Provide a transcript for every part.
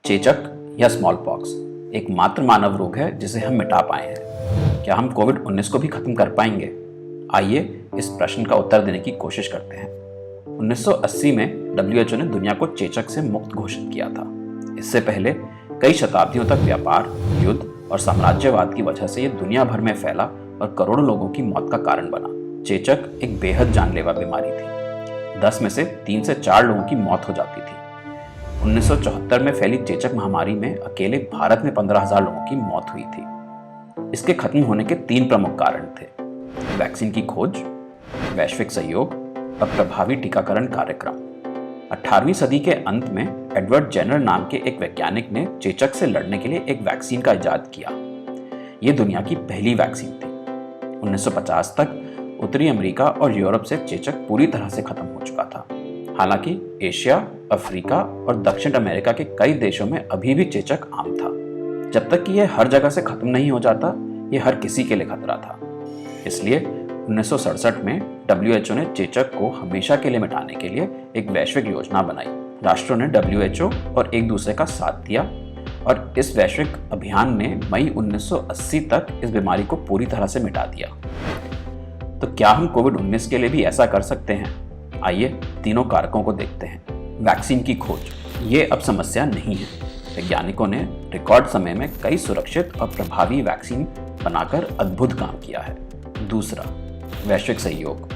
चेचक या small pox एकमात्र मानव रोग है जिसे हम मिटा पाए हैं। क्या हम कोविड-19 को भी खत्म कर पाएंगे? आइए इस प्रश्न का उत्तर देने की कोशिश करते हैं। 1980 में WHO ने दुनिया को चेचक से मुक्त घोषित किया था। इससे पहले कई शताब्दियों तक व्यापार, युद्ध और साम्राज्यवाद की वजह से यह दुनिया भर में फैला और करोड़ों लोगों की मौत का कारण बना। चेचक एक बेहद जानलेवा बीमारी थी। 10 में से 3 से 4 लोगों की मौत हो जाती थी। 1974 में फैली चेचक महामारी में अकेले भारत में 15,000 लोगों की मौत हुई थी। इसके खत्म होने के 3 प्रमुख कारण थे: वैक्सीन की खोज, वैश्विक सहयोग और प्रभावी टीकाकरण कार्यक्रम। 18वीं सदी के अंत में एडवर्ड जेनर नाम के एक वैज्ञानिक ने चेचक से लड़ने के लिए एक वैक्सीन का इजाद किया। यह दुनिया की पहली वैक्सीन थी। 1950 तक उत्तरी अमेरिका और यूरोप से चेचक पूरी तरह से खत्म हो चुका था। हालांकि एशिया, अफ्रीका और दक्षिण अमेरिका के कई देशों में अभी भी चेचक आम था। जब तक कि यह हर जगह से खत्म नहीं हो जाता, यह हर किसी के लिए खतरा था। इसलिए 1967 में WHO ने चेचक को हमेशा के लिए मिटाने के लिए एक वैश्विक योजना बनाई। राष्ट्रों ने WHO और एक दूसरे का साथ दिया और इस वैश्विक अभियान ने मई 1980 तक इस बीमारी को पूरी तरह से मिटा दिया। तो क्या हम कोविड-19 के लिए भी ऐसा कर सकते हैं? आइए तीनों कारकों को देखते हैं। वैक्सीन की खोज, ये अब समस्या नहीं है। वैज्ञानिकों ने रिकॉर्ड समय में कई सुरक्षित और प्रभावी वैक्सीन बनाकर अद्भुत काम किया है। दूसरा, वैश्विक सहयोग।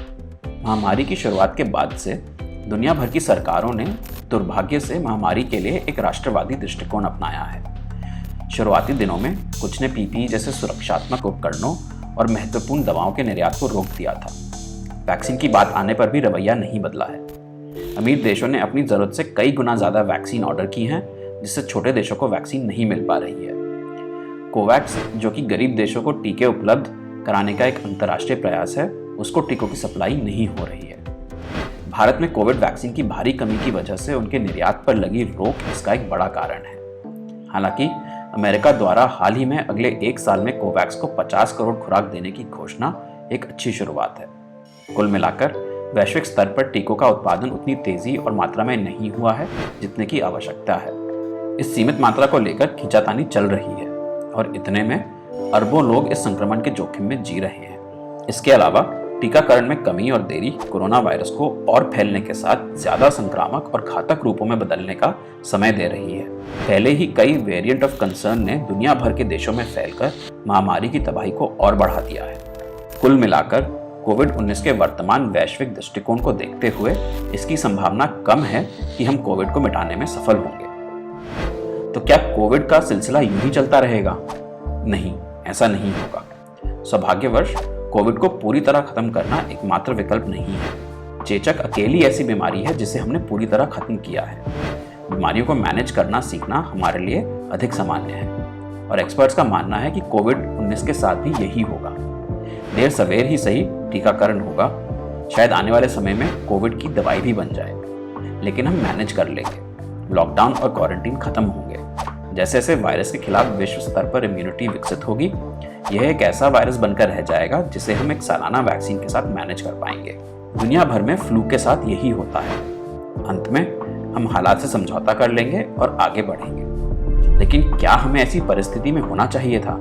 महामारी की शुरुआत के बाद से दुनिया भर की सरकारों ने दुर्भाग्य से महामारी के लिए एक राष्ट्रवादी दृष्टिकोण अपनाया है। शुरुआती दिनों में कुछ ने PPE जैसे सुरक्षात्मक उपकरणों और महत्वपूर्ण दवाओं के निर्यात को रोक दिया था। वैक्सीन की बात आने पर भी रवैया नहीं बदला है। अमीर देशों ने अपनी जरूरत से कई गुना ज्यादा वैक्सीन ऑर्डर की हैं, जिससे छोटे देशों को वैक्सीन नहीं मिल पा रही है। कोवैक्स, जो कि गरीब देशों को टीके उपलब्ध कराने का एक अंतर्राष्ट्रीय प्रयास है, उसको टीकों की सप्लाई नहीं हो रही है। भारत में कोविड वैक्सीन की भारी कमी की वजह से उनके निर्यात पर लगी रोक इसका एक बड़ा कारण है। हालांकि अमेरिका द्वारा हाल ही में अगले 1 साल में कोवैक्स को 50 करोड़ खुराक देने की घोषणा एक अच्छी शुरुआत है। कुल मिलाकर वैश्विक स्तर पर टीकों का उत्पादन उतनी तेजी और मात्रा में नहीं हुआ है जितने की आवश्यकता है। इस सीमित मात्रा को लेकर खींचातानी चल रही है और इतने में अरबों लोग इस संक्रमण के जोखिम में जी रहे हैं। इसके अलावा टीकाकरण में कमी और देरी कोरोना वायरस को और फैलने के साथ ज्यादा संक्रामक और घातक रूपों में बदलने का समय दे रही है। पहले ही कई वेरिएंट ऑफ कंसर्न ने दुनिया भर के देशों में फैलकर महामारी की तबाही को और बढ़ा दिया है। कुल मिलाकर कोविड-19 के वर्तमान वैश्विक दृष्टिकोण को देखते हुए इसकी संभावना कम है कि हम कोविड को मिटाने में सफल होंगे। तो क्या कोविड का सिलसिला यूं ही चलता रहेगा? नहीं, ऐसा नहीं होगा। सौभाग्यवश कोविड को पूरी तरह खत्म करना एकमात्र विकल्प नहीं है। चेचक अकेली ऐसी बीमारी है जिसे हमने पूरी तरह खत्म किया है। बीमारियों को मैनेज करना सीखना हमारे लिए अधिक सामान्य है और एक्सपर्ट्स का मानना है कि कोविड-19 के साथ भी यही होगा। देर सवेर ही सही टीकाकरण होगा। शायद आने वाले समय में कोविड की दवाई भी बन जाए, लेकिन हम मैनेज कर लेंगे। लॉकडाउन और क्वारंटीन खत्म होंगे। जैसे जैसे वायरस के खिलाफ विश्व स्तर पर इम्यूनिटी विकसित होगी, यह एक ऐसा वायरस बनकर रह जाएगा जिसे हम एक सालाना वैक्सीन के साथ मैनेज कर पाएंगे। दुनिया भर में फ्लू के साथ यही होता है। अंत में हम हालात से समझौता कर लेंगे और आगे बढ़ेंगे। लेकिन क्या हमें ऐसी परिस्थिति में होना चाहिए था?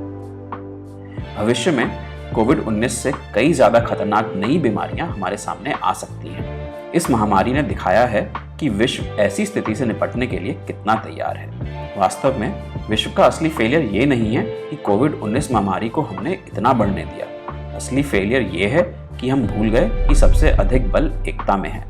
भविष्य में कोविड-19 से कई ज्यादा खतरनाक नई बीमारियां हमारे सामने आ सकती हैं। इस महामारी ने दिखाया है कि विश्व ऐसी स्थिति से निपटने के लिए कितना तैयार है। वास्तव में विश्व का असली फेलियर ये नहीं है कि कोविड-19 महामारी को हमने इतना बढ़ने दिया। असली फेलियर ये है कि हम भूल गए कि सबसे अधिक बल एकता में है।